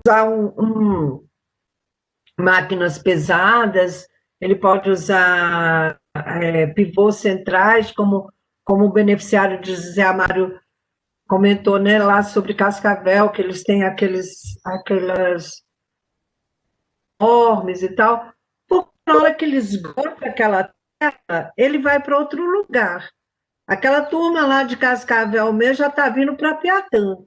usar máquinas pesadas, ele pode usar pivôs centrais, como o beneficiário de José Amário comentou, né, lá sobre Cascavel, que eles têm aquelas formas e tal, porque na hora que ele esgota aquela terra, ele vai para outro lugar. Aquela turma lá de Cascavel mesmo já está vindo para Piatã,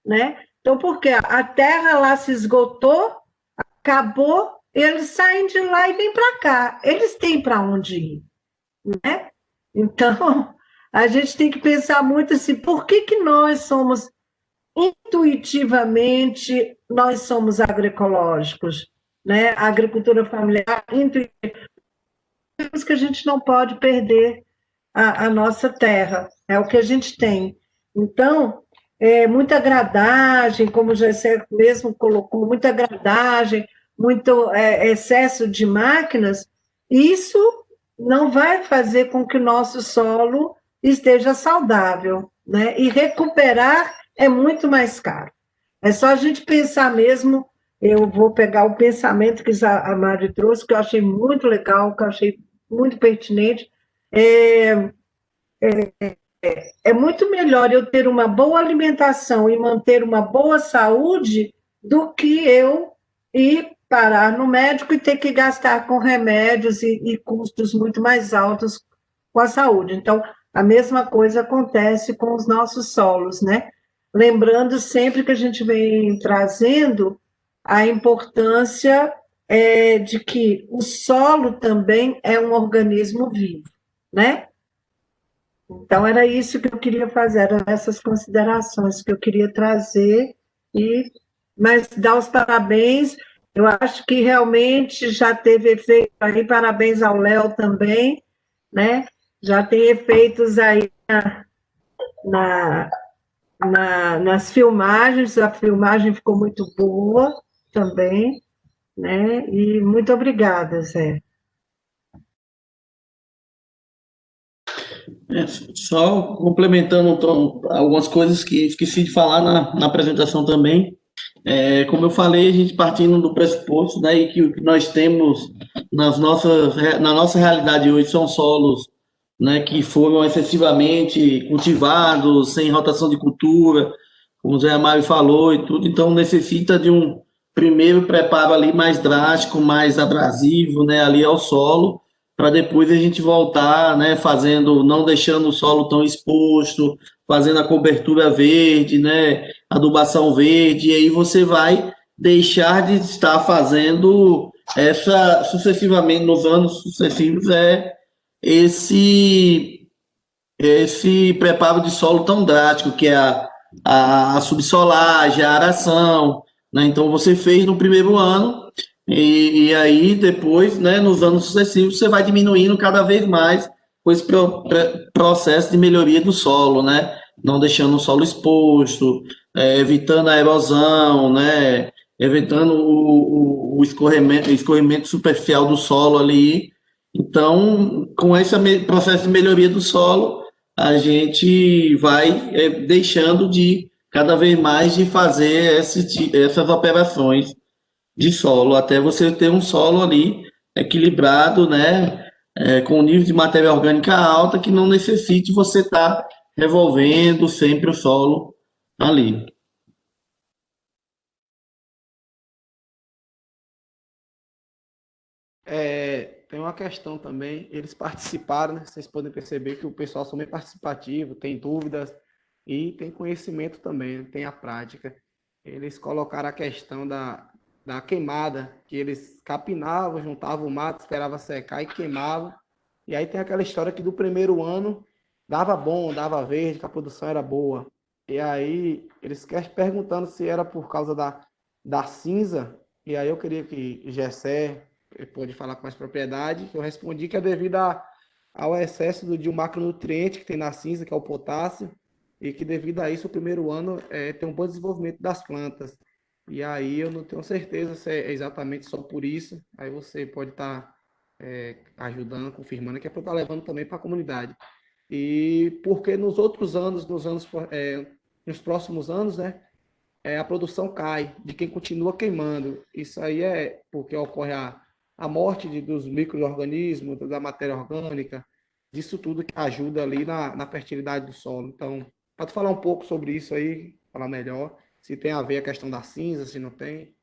né? Então, porque a terra lá se esgotou, acabou, eles saem de lá e vêm para cá. Eles têm para onde ir, né? Então, a gente tem que pensar muito assim, por que que nós somos, intuitivamente, nós somos agroecológicos, né? A agricultura familiar, intuitivamente, que a gente não pode perder a nossa terra, é o que a gente tem. Então, muita gradagem, como o Gessé mesmo colocou, muita gradagem, muito excesso de máquinas, isso não vai fazer com que o nosso solo esteja saudável, né? E recuperar é muito mais caro. É só a gente pensar mesmo. Eu vou pegar o pensamento que a Mari trouxe, que eu achei muito legal, que eu achei muito pertinente. É, é muito melhor eu ter uma boa alimentação e manter uma boa saúde do que eu ir parar no médico e ter que gastar com remédios e custos muito mais altos com a saúde. Então, a mesma coisa acontece com os nossos solos, né? Lembrando sempre que a gente vem trazendo a importância de que o solo também é um organismo vivo, né? Então, era isso que eu queria fazer, eram essas considerações que eu queria trazer, mas dar os parabéns. Eu acho que realmente já teve efeito aí, parabéns ao Léo também, né? Já tem efeitos aí na, nas filmagens, a filmagem ficou muito boa também, né? E muito obrigada, Zé. Só complementando então, algumas coisas que esqueci de falar na apresentação também. Como eu falei, a gente partindo do pressuposto, né, e que o que nós temos na nossa realidade hoje são solos, né, que foram excessivamente cultivados, sem rotação de cultura, como o Zé Mário falou e tudo, então necessita de um primeiro preparo ali mais drástico, mais abrasivo, né, ali ao solo, para depois a gente voltar, né, fazendo, não deixando o solo tão exposto, fazendo a cobertura verde, né, adubação verde, e aí você vai deixar de estar fazendo essa sucessivamente nos anos sucessivos esse esse preparo de solo tão drástico que é a subsolagem, a aração, né? Então você fez no primeiro ano e aí depois, né, nos anos sucessivos você vai diminuindo cada vez mais com esse processo de melhoria do solo, né? Não deixando o solo exposto, evitando a erosão, né? Evitando o escorrimento superficial do solo ali. Então, com esse processo de melhoria do solo, a gente vai deixando de cada vez mais de fazer essas operações de solo, até você ter um solo ali equilibrado, né, com um nível de matéria orgânica alta que não necessite você estar revolvendo sempre o solo ali. Tem uma questão também, eles participaram, né? Vocês podem perceber que o pessoal são bem participativo, tem dúvidas e tem conhecimento também, né? Tem a prática. Eles colocaram a questão da queimada, que eles capinavam, juntavam o mato, esperava secar e queimavam. E aí tem aquela história que do primeiro ano dava bom, dava verde, que a produção era boa. E aí eles perguntando se era por causa da cinza, e aí eu queria que Gessé pode falar com mais propriedade. Eu respondi que é devido ao excesso de um macronutriente que tem na cinza, que é o potássio, e que devido a isso o primeiro ano tem um bom desenvolvimento das plantas. E aí eu não tenho certeza se é exatamente só por isso. Aí você pode estar ajudando, confirmando que é para estar levando também para a comunidade. E porque nos outros anos, nos próximos anos, né, a produção cai, de quem continua queimando. Isso aí é porque ocorre a morte dos micro-organismos, da matéria orgânica, disso tudo que ajuda ali na fertilidade do solo. Então, pode falar um pouco sobre isso aí, falar melhor, se tem a ver a questão da cinza, se não tem.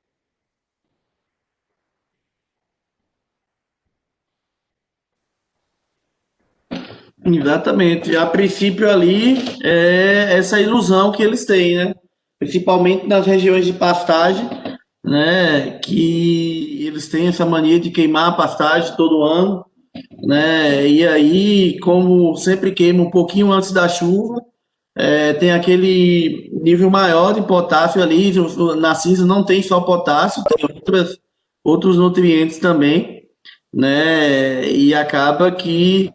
Exatamente. A princípio ali é essa ilusão que eles têm, né? Principalmente nas regiões de pastagem, né? Que eles têm essa mania de queimar a pastagem todo ano, né? E aí, como sempre queima um pouquinho antes da chuva, tem aquele nível maior de potássio ali. Na cinza não tem só potássio, tem outros nutrientes também, né? E acaba que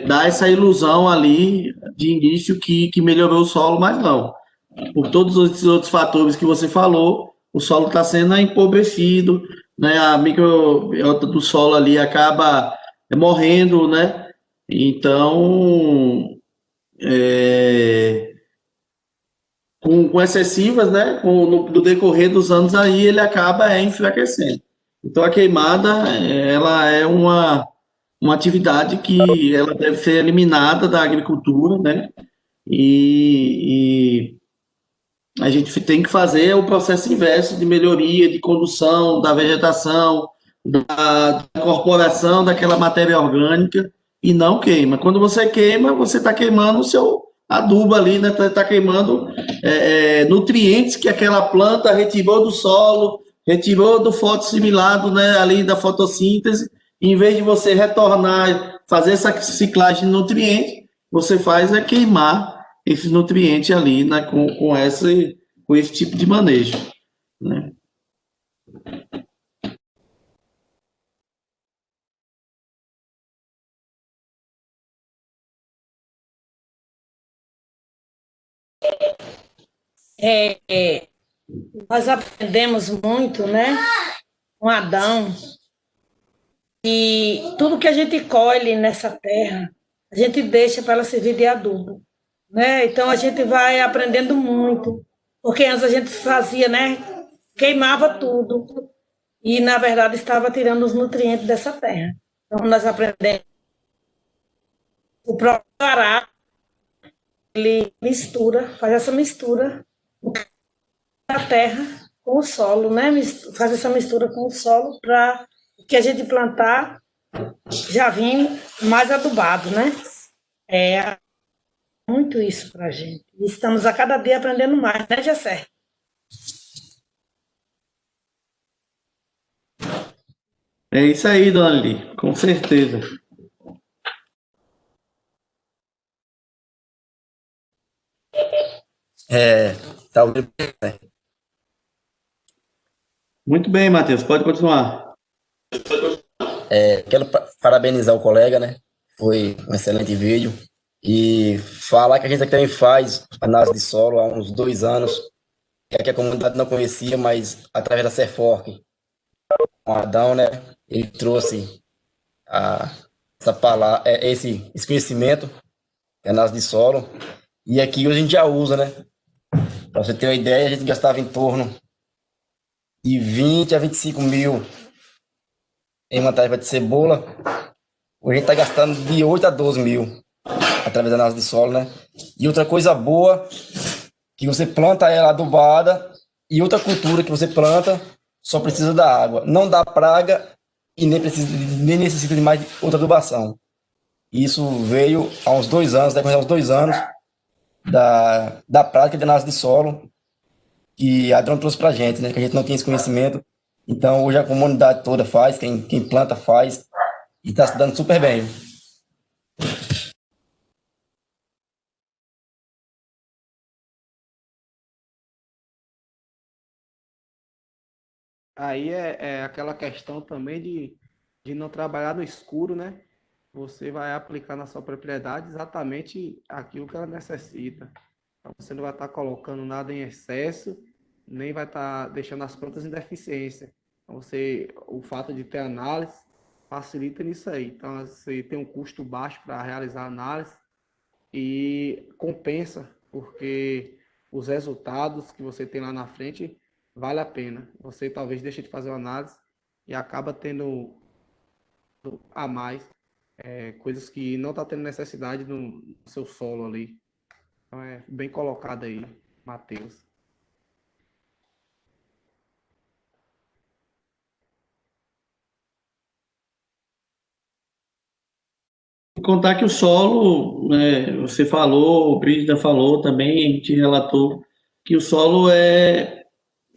dá essa ilusão ali de início que melhorou o solo, mas não. Por todos os outros fatores que você falou, o solo está sendo empobrecido, né? A microbiota do solo ali acaba morrendo, né? Então, é, com excessivas, né? No decorrer dos anos aí, ele acaba enfraquecendo. Então, a queimada, ela é uma atividade que ela deve ser eliminada da agricultura, né? E a gente tem que fazer o processo inverso de melhoria, de condução da vegetação, da incorporação daquela matéria orgânica e não queima. Quando você queima, você está queimando o seu adubo ali, né? Está queimando nutrientes que aquela planta retirou do solo, retirou do fotossimilado, né? Ali da fotossíntese. Em vez de você retornar, fazer essa ciclagem de nutrientes, você faz queimar esses nutrientes ali, né? Com esse tipo de manejo, né? Nós aprendemos muito, né, com Adão, e tudo que a gente colhe nessa terra, a gente deixa para ela servir de adubo, né? Então a gente vai aprendendo muito, porque antes a gente fazia, né, queimava tudo e na verdade estava tirando os nutrientes dessa terra. Então nós aprendemos o próprio Pará, ele mistura, faz essa mistura da terra com o solo, né? Faz essa mistura com o solo para o que a gente plantar já vir mais adubado, né? É muito isso para a gente. E estamos a cada dia aprendendo mais, né, Jessé? É isso aí, dona Li, com certeza. É, tá ouvindo? Muito bem, Matheus, pode continuar. Quero parabenizar o colega, né? Foi um excelente vídeo. E falar que a gente aqui também faz análise de solo há uns 2 anos, que a comunidade não conhecia, mas através da Serfork, o Adão, né? Ele trouxe a, essa palavra, esse conhecimento, análise de solo. E aqui hoje a gente já usa, né? Para você ter uma ideia, a gente gastava em torno de 20 a 25 mil em uma tarefa de cebola. Hoje a gente está gastando de 8 a 12 mil através da análise de solo, né? E outra coisa boa, que você planta ela adubada e outra cultura que você planta só precisa da água. Não dá praga e nem necessita de mais outra adubação. Isso veio há uns 2 anos, deve há uns 2 anos, da prática de análise de solo que a Adron trouxe para a gente, né? Que a gente não tinha esse conhecimento. Então, hoje a comunidade toda faz, quem planta faz, e está se dando super bem. Aí é aquela questão também de não trabalhar no escuro, né? Você vai aplicar na sua propriedade exatamente aquilo que ela necessita. Então, você não vai estar colocando nada em excesso, nem vai estar deixando as plantas em deficiência. Então, o fato de ter análise facilita nisso aí. Então, você tem um custo baixo para realizar a análise e compensa, porque os resultados que você tem lá na frente vale a pena. Você talvez deixe de fazer uma análise e acaba tendo a mais coisas que não está tendo necessidade no seu solo ali. Então é bem colocado aí, Matheus. Contar que o solo, né, você falou, o Brígida falou também, a gente relatou que o solo é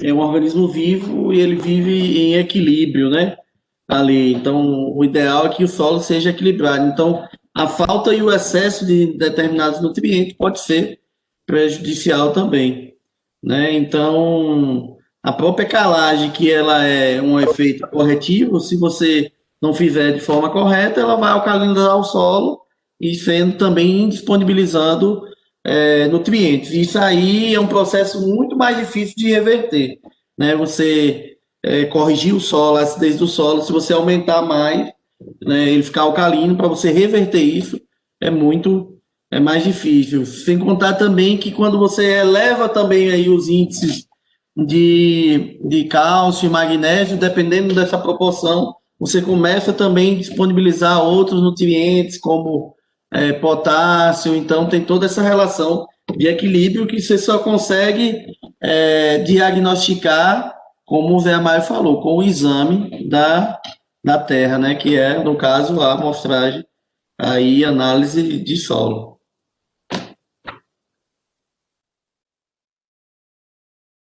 um organismo vivo e ele vive em equilíbrio, né? Ali. Então, o ideal é que o solo seja equilibrado. Então, a falta e o excesso de determinados nutrientes pode ser prejudicial também, né? Então, a própria calagem, que ela é um efeito corretivo, se você não fizer de forma correta, ela vai alcalinizar o solo e sendo também disponibilizando nutrientes. Isso aí é um processo muito mais difícil de reverter, né? Você corrigir o solo, a acidez do solo, se você aumentar mais, né, ele ficar alcalino, para você reverter isso, é mais difícil. Sem contar também que quando você eleva também aí os índices de cálcio e magnésio, dependendo dessa proporção, você começa também a disponibilizar outros nutrientes, como potássio, então tem toda essa relação de equilíbrio que você só consegue diagnosticar, como o Zé Amaro falou, com o exame da terra, né, que é, no caso, a amostragem, aí, análise de solo.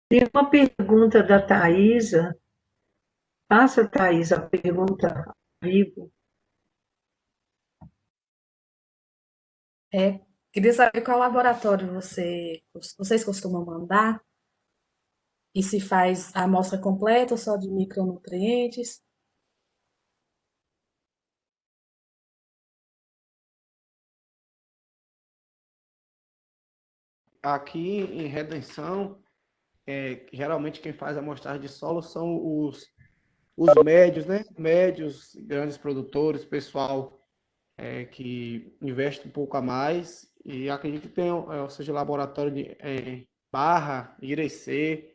Tem uma pergunta da Thaisa. Faça, Thaisa, a pergunta ao vivo. Queria saber qual laboratório vocês costumam mandar e se faz a amostra completa ou só de micronutrientes. Aqui em Redenção, geralmente quem faz a amostragem de solo são os médios, né? Médios, grandes produtores, pessoal que investe um pouco a mais. E acredito que tem, ou seja, laboratório de Barra, Irecê,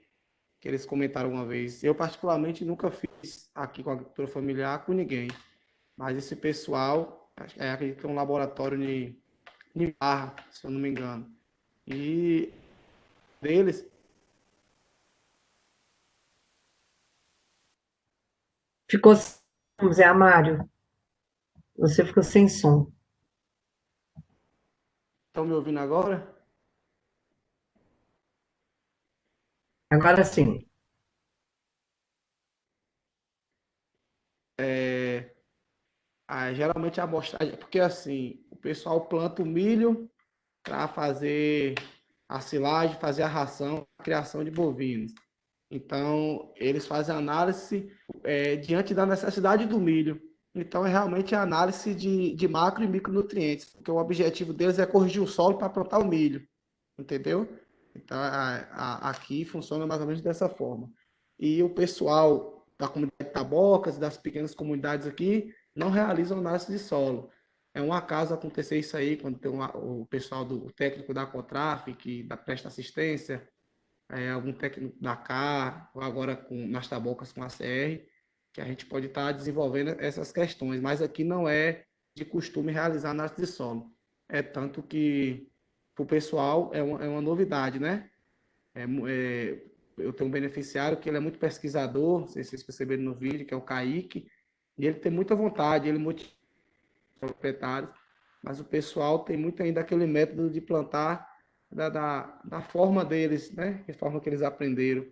que eles comentaram uma vez. Eu, particularmente, nunca fiz aqui com a agricultura familiar com ninguém. Mas esse pessoal, acredito que é um laboratório de Barra, se eu não me engano. E deles, Ficou sem som, Zé Amário? Você ficou sem som. estão me ouvindo agora? Agora sim. Geralmente a amostragem, porque assim, o pessoal planta o milho para fazer a silagem, fazer a ração, a criação de bovinos. Então, eles fazem análise diante da necessidade do milho. Então, é realmente a análise de macro e micronutrientes, porque o objetivo deles é corrigir o solo para plantar o milho, entendeu? Então, aqui funciona mais ou menos dessa forma. E o pessoal da comunidade de Tabocas, das pequenas comunidades aqui, não realizam análise de solo. É um acaso acontecer isso aí, quando tem o pessoal do técnico da Contraf, que presta assistência, algum técnico da CAR, ou agora nas Tabocas com a CR, que a gente pode estar desenvolvendo essas questões, mas aqui não é de costume realizar análise de solo. É tanto que, para o pessoal, é uma novidade, né? Eu tenho um beneficiário que ele é muito pesquisador, não sei se vocês perceberam no vídeo, que é o Kaique, e ele tem muita vontade, ele motiva os proprietários, mas o pessoal tem muito ainda aquele método de plantar da forma deles, né? A forma que eles aprenderam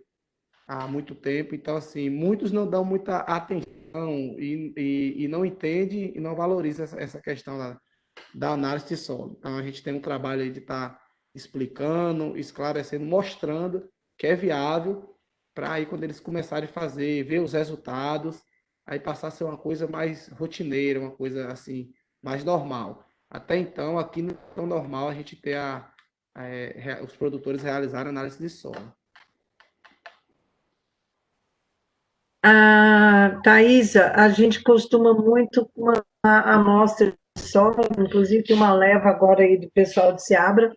há muito tempo. Então, assim, muitos não dão muita atenção e não entendem e não valorizam essa questão da análise de solo. Então, a gente tem um trabalho aí de estar explicando, esclarecendo, mostrando que é viável para aí quando eles começarem a fazer, ver os resultados, aí passar a ser uma coisa mais rotineira, uma coisa assim, mais normal. Até então, aqui não é tão normal a gente ter os produtores realizarem análise de solo. Thaisa, a gente costuma muito com a amostra de solo, inclusive tem uma leva agora aí do pessoal de Seabra,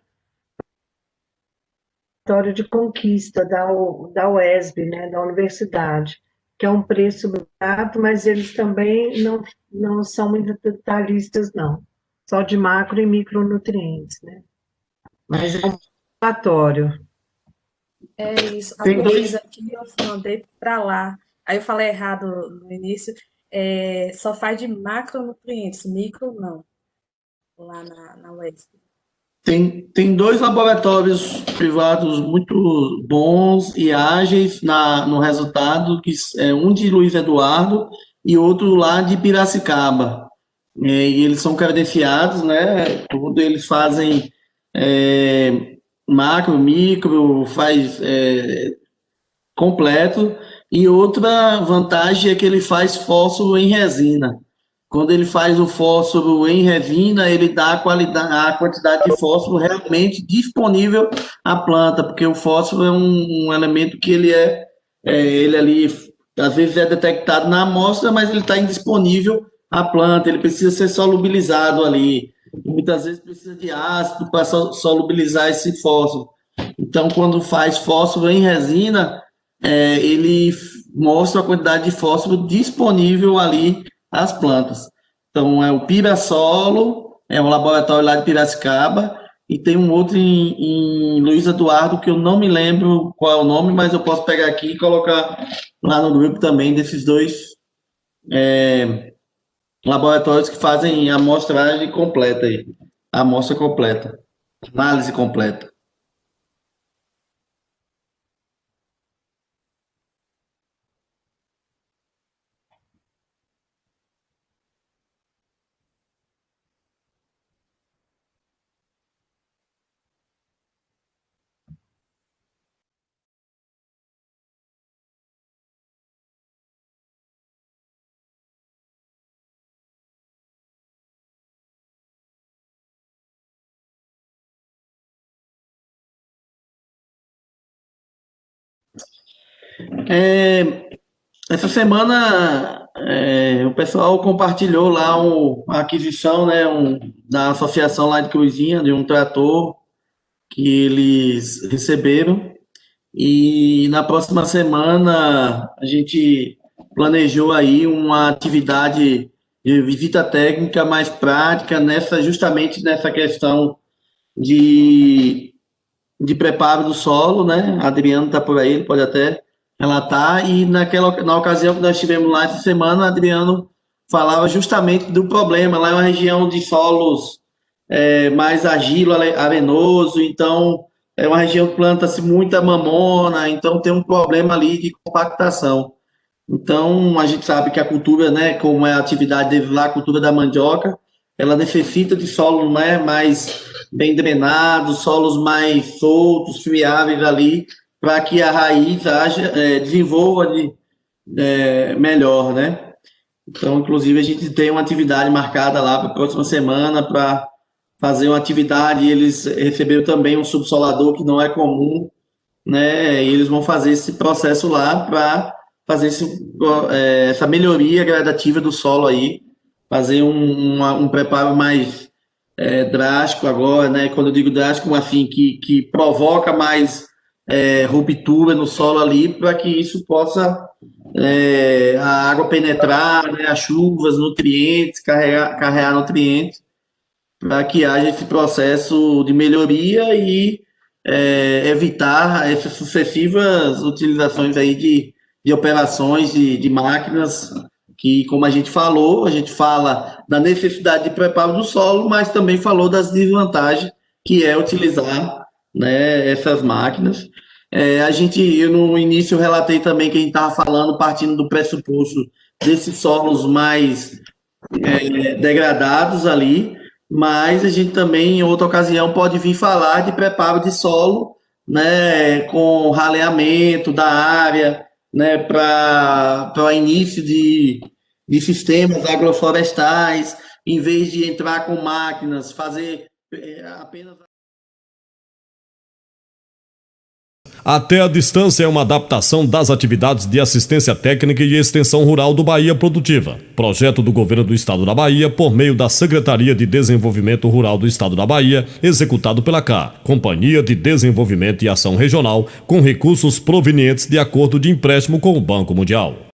laboratório de conquista da UESB, né, da universidade, que é um preço barato, mas eles também não são muito detalhistas, não. Só de macro e micronutrientes, né? Mas é um laboratório. É isso. As que Tem eu fiz dois, aqui, eu mandei para lá. Aí eu falei errado no início. Só faz de macronutrientes, micro não, lá na UESP. tem dois laboratórios privados muito bons e ágeis no resultado, que é um de Luiz Eduardo e outro lá de Piracicaba. E eles são credenciados, né? Tudo eles fazem macro, micro, faz completo. E outra vantagem é que ele faz fósforo em resina. Quando ele faz o fósforo em resina, ele dá a quantidade de fósforo realmente disponível à planta, porque o fósforo é um elemento que ele ali, às vezes é detectado na amostra, mas ele está indisponível à planta, ele precisa ser solubilizado ali. E muitas vezes precisa de ácido para solubilizar esse fósforo. Então, quando faz fósforo em resina, ele mostra a quantidade de fósforo disponível ali às plantas. Então, é o Pirasolo, é um laboratório lá de Piracicaba, e tem um outro em Luiz Eduardo, que eu não me lembro qual é o nome, mas eu posso pegar aqui e colocar lá no grupo também desses dois laboratórios que fazem a amostragem completa aí, a amostra completa, análise completa. Essa semana o pessoal compartilhou lá a aquisição, né, da associação lá de Cruzinha, de um trator que eles receberam. E na próxima semana a gente planejou aí uma atividade de visita técnica mais prática justamente nessa questão de de preparo do solo, né? Adriano está por aí, ele pode até relatar. E na ocasião que nós estivemos lá essa semana, Adriano falava justamente do problema. Lá é uma região de solos mais argilo, arenoso, então é uma região que planta-se muita mamona, então tem um problema ali de compactação. Então, a gente sabe que a cultura, né, como é a atividade deles lá, a cultura da mandioca, ela necessita de solo, né, mais bem drenados, solos mais soltos, friáveis ali, para que a raiz desenvolva melhor, né? Então, inclusive, a gente tem uma atividade marcada lá para a próxima semana para fazer uma atividade. Eles receberam também um subsolador que não é comum, né? E eles vão fazer esse processo lá para fazer essa melhoria gradativa do solo aí, fazer um preparo mais drástico agora, né? Quando eu digo drástico, assim, que provoca mais ruptura no solo ali, para que isso possa a água penetrar, né? As chuvas, nutrientes, carregar nutrientes, para que haja esse processo de melhoria e evitar essas sucessivas utilizações aí de operações de máquinas que, como a gente fala da necessidade de preparo do solo, mas também falou das desvantagens que é utilizar, né, essas máquinas. Eu no início relatei também que a gente estava falando, partindo do pressuposto desses solos mais degradados ali, mas a gente também, em outra ocasião, pode vir falar de preparo de solo, né, com raleamento da área, né, para início de sistemas agroflorestais, em vez de entrar com máquinas, fazer apenas Até a Distância é uma adaptação das atividades de assistência técnica e extensão rural do Bahia Produtiva, projeto do Governo do Estado da Bahia por meio da Secretaria de Desenvolvimento Rural do Estado da Bahia, executado pela CAR, Companhia de Desenvolvimento e Ação Regional, com recursos provenientes de acordo de empréstimo com o Banco Mundial.